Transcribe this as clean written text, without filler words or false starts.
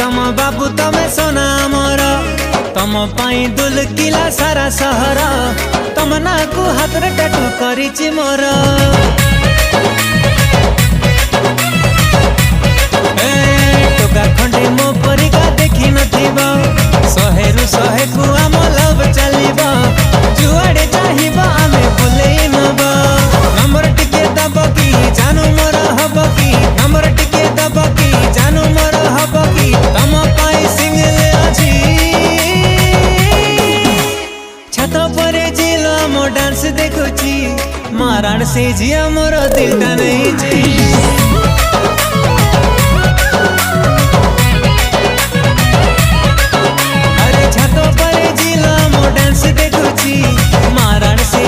तम बाबू तमे सोना मोर तम पाई दुल किला सारा सहर तम ना को हाथ रे टैटू करिछि मोर टोका खंडे मो परिका देखि नथिबा सहेरु सहे को आम लव चलिबा जुआड़े चाहिबा आमे बोलेई नबा नंबर टिके दब की जानू मोर हब की नंबर टिके दब की जानू मोर हब की तम पाई सिंगल अछि छत परे जिलो मो डांस देखुची माराण से जिया मोर दिलटा नहीं छी डांस देखुची